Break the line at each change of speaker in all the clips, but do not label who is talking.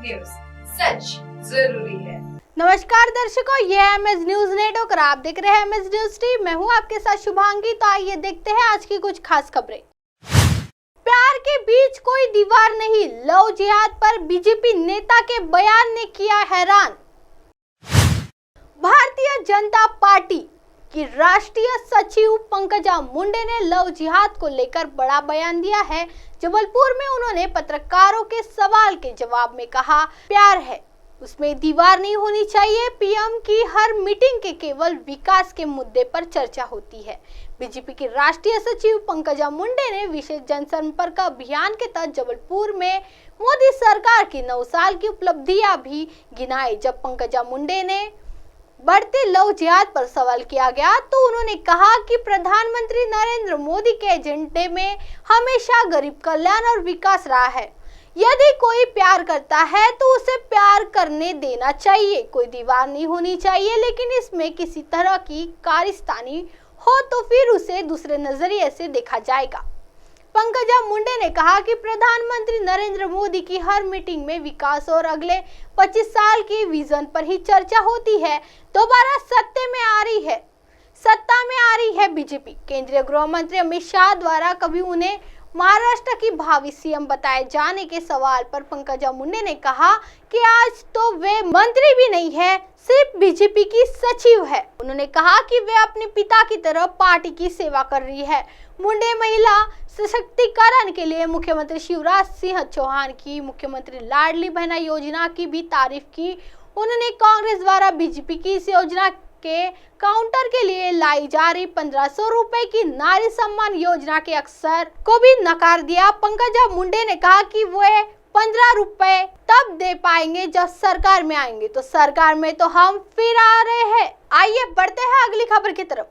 News, सच जरूरी है।
नमस्कार दर्शकों, ये है एमएस न्यूज नेटवर्क और आप देख रहे हैं एमएस न्यूज टीवी। मैं हूं आपके साथ शुभांगी। तो आइए देखते हैं आज की कुछ खास खबरें। प्यार के बीच कोई दीवार नहीं, लव जिहाद पर बीजेपी नेता के बयान ने किया हैरान। भारतीय जनता पार्टी की राष्ट्रीय सचिव पंकजा मुंडे ने लव जिहाद को लेकर बड़ा बयान दिया है। जबलपुर में उन्होंने पत्रकारों के सवाल के जवाब में कहा, प्यार है उसमें दीवार नहीं होनी चाहिए। पीएम की हर मीटिंग के केवल विकास के मुद्दे पर चर्चा होती है। बीजेपी की राष्ट्रीय सचिव पंकजा मुंडे ने विशेष जनसंपर्क अभियान के तहत जबलपुर में मोदी सरकार की 9 साल की उपलब्धियां भी गिनाई। जब पंकजा मुंडे ने बढ़ते लव जिहाद पर सवाल किया गया तो उन्होंने कहा कि प्रधानमंत्री नरेंद्र मोदी के एजेंडे में हमेशा गरीब कल्याण और विकास रहा है। यदि कोई प्यार करता है तो उसे प्यार करने देना चाहिए, कोई दीवार नहीं होनी चाहिए। लेकिन इसमें किसी तरह की कारिस्तानी हो तो फिर उसे दूसरे नजरिए से देखा जाएगा। पंकजा मुंडे ने कहा कि प्रधानमंत्री नरेंद्र मोदी की हर मीटिंग में विकास और अगले 25 साल की विजन पर ही चर्चा होती है। दोबारा सत्ता में आ रही है बीजेपी। केंद्रीय गृह मंत्री अमित शाह द्वारा कभी उन्हें महाराष्ट्र की भावी सीएम बताए जाने के सवाल पर पंकजा मुंडे ने कहा कि आज तो वे मंत्री भी नहीं है, सिर्फ बीजेपी की सचिव है। उन्होंने कहा कि वे अपने पिता की तरह पार्टी की सेवा कर रही है। मुंडे महिला सशक्तिकरण के लिए मुख्यमंत्री शिवराज सिंह चौहान की मुख्यमंत्री लाडली बहना योजना की भी तारीफ की। उन्होंने कांग्रेस द्वारा बीजेपी की इस योजना के काउंटर के लिए लाई जा रही 1500 रुपए की नारी सम्मान योजना के अक्सर को भी नकार दिया। पंकजा मुंडे ने कहा कि वे 15 रुपए तब दे पाएंगे जब सरकार में आएंगे, तो सरकार में तो हम फिर आ रहे हैं। आइए बढ़ते हैं अगली खबर की तरफ।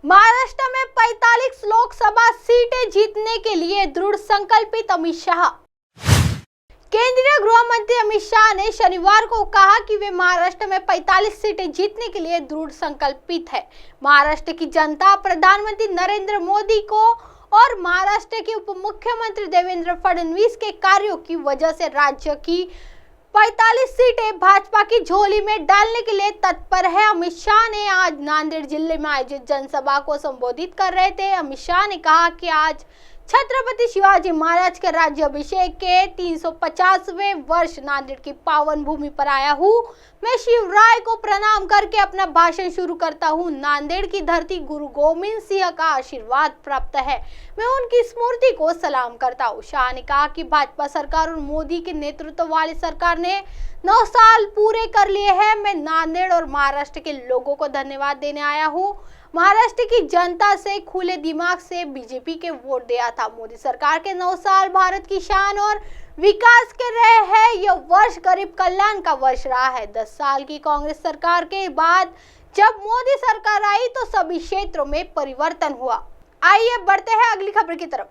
महाराष्ट्र में 45 लोकसभा सीटें जीतने के लिए दृढ़ संकल्पित अमित शाह। केंद्रीय गृह मंत्री अमित शाह ने शनिवार को कहा कि वे महाराष्ट्र में 45 सीटें जीतने के लिए दृढ़ संकल्पित है। महाराष्ट्र की जनता प्रधानमंत्री नरेंद्र मोदी को और महाराष्ट्र के उप मुख्यमंत्री देवेंद्र फडणवीस के कार्यों की वजह से राज्य की 45 सीटें भाजपा की झोली में डालने के लिए तत्पर है। अमित शाह ने आज नांदेड़ जिले में आयोजित जनसभा को संबोधित कर रहे थे। अमित शाह ने कहा कि आज छत्रपति शिवाजी महाराज के राज्याभिषेक के 350वें वर्ष नांदेड़ की पावन भूमि पर आया हूँ। मैं शिवराय को प्रणाम करके अपना भाषण शुरू करता हूँ। नांदेड़ की धरती गुरु गोविंद सिंह का आशीर्वाद प्राप्त है, मैं उनकी स्मृति को सलाम करता हूँ। शाह ने कहा कि भाजपा सरकार और मोदी के नेतृत्व वाली सरकार ने 9 साल पूरे कर लिए हैं। मैं नांदेड़ और महाराष्ट्र के लोगों को धन्यवाद देने आया हूँ। महाराष्ट्र की जनता से खुले दिमाग से बीजेपी के वोट दिया था। मोदी सरकार के 9 साल भारत की शान और विकास के रहे हैं। यह वर्ष गरीब कल्याण का वर्ष रहा है। 10 साल की कांग्रेस सरकार के बाद जब मोदी सरकार आई तो सभी क्षेत्रों में परिवर्तन हुआ। आइए बढ़ते हैं अगली खबर की तरफ।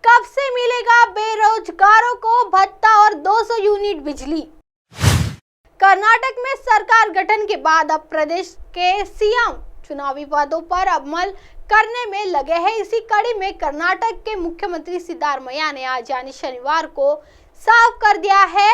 कब से मिलेगा बेरोजगारों को भत्ता और 200 यूनिट बिजली। कर्नाटक में सरकार गठन के बाद अब प्रदेश के सीएम चुनावी वादों पर अमल करने में लगे हैं। इसी कड़ी में कर्नाटक के मुख्यमंत्री सिद्धारमैया ने आज यानी शनिवार को साफ कर दिया है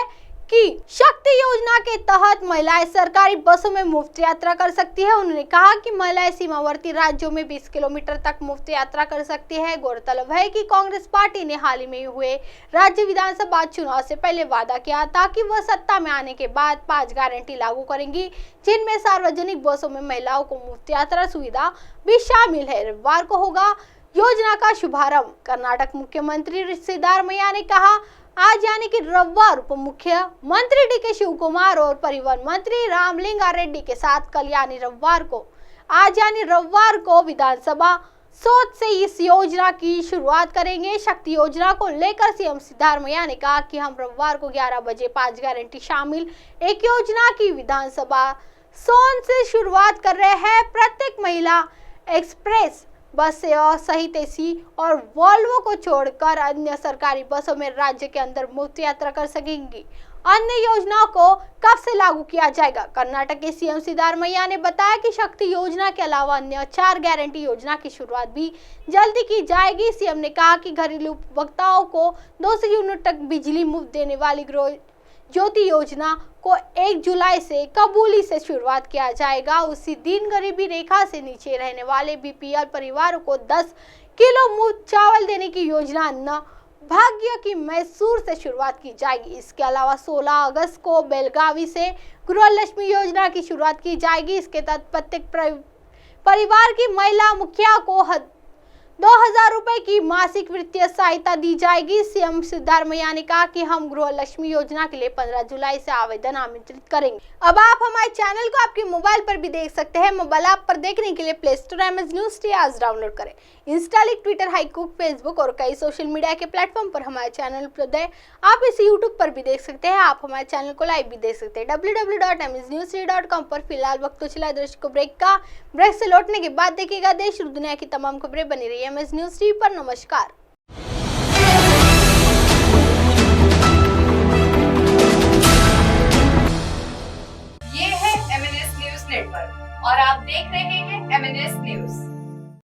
कि शक्ति योजना के तहत महिलाएं सरकारी बसों में मुफ्त यात्रा कर सकती है। उन्होंने कहा कि महिलाएं सीमावर्ती राज्यों में 20 किलोमीटर तक मुफ्त यात्रा कर सकती है। गौरतलब है कि कांग्रेस पार्टी ने हाल ही में हुए राज्य विधानसभा चुनाव से पहले वादा किया था कि वह सत्ता में आने के बाद 5 गारंटी लागू करेंगी, जिनमें सार्वजनिक बसों में महिलाओं को मुफ्त यात्रा सुविधा भी शामिल है। रविवार को होगा योजना का शुभारंभ। कर्नाटक मुख्यमंत्री सिद्धारमैया ने कहा आज यानी कि रविवार उप मुख्यमंत्री डीके शिव कुमार और परिवहन मंत्री रामलिंगा रेड्डी के साथ कल यानी रविवार को विधानसभा सोच से इस योजना की शुरुआत करेंगे। शक्ति योजना को लेकर सीएम सिद्धारमैया ने कहा कि हम रविवार को 11 बजे 5 गारंटी शामिल एक योजना की विधानसभा सोच से शुरुआत कर रहे हैं। प्रत्येक महिला एक्सप्रेस बस सेवा सहित एसी और वॉल्वो को छोड़कर अन्य सरकारी बसों में राज्य के अंदर मुफ्त यात्रा कर सकेंगी। अन्य योजनाओं को कब से लागू किया जाएगा। कर्नाटक के सीएम सिद्धारमैया ने बताया कि शक्ति योजना के अलावा अन्य 4 गारंटी योजना की शुरुआत भी जल्दी की जाएगी। सीएम ने कहा कि घरेलू उपभोक्ताओं को 200 यूनिट तक बिजली मुफ्त देने वाली ज्योति योजना को 1 जुलाई से कबूली से शुरुआत किया जाएगा। उसी दिन गरीबी रेखा से नीचे रहने वाले बीपीएल परिवारों को 10 किलो मुफ्त चावल देने की योजना अन्न भाग्य की मैसूर से शुरुआत की जाएगी। इसके अलावा 16 अगस्त को बेलगावी से गृहलक्ष्मी योजना की शुरुआत की जाएगी। इसके तहत प्रत्येक परिवार की महिला मुखिया को 2000 रुपए की मासिक वित्तीय सहायता दी जाएगी। सीएम सिद्धारमैया ने कहा कि हम गृहलक्ष्मी योजना के लिए 15 जुलाई से आवेदन आमंत्रित करेंगे। अब आप हमारे चैनल को आपके मोबाइल पर भी देख सकते हैं। मोबाइल ऐप पर देखने के लिए play store MS news T आज डाउनलोड करें। इंस्टा, ट्विटर, हाईकुक, फेसबुक और कई सोशल मीडिया के प्लेटफॉर्म पर हमारे चैनल उपलब्ध है। आप इसे यूट्यूब पर भी देख सकते हैं। आप हमारे चैनल को लाइव भी देख सकते हैं www.msnews3.com पर। फिलहाल वक्त तो चला दर्शकों ब्रेक का। ब्रेक से लौटने के बाद देखिएगा देश और दुनिया की तमाम खबरें। बनी रही एमएस न्यूज टीवी पर। नमस्कार।
ये है MNS न्यूज नेटवर्क और आप देख रहे हैं MNS न्यूज।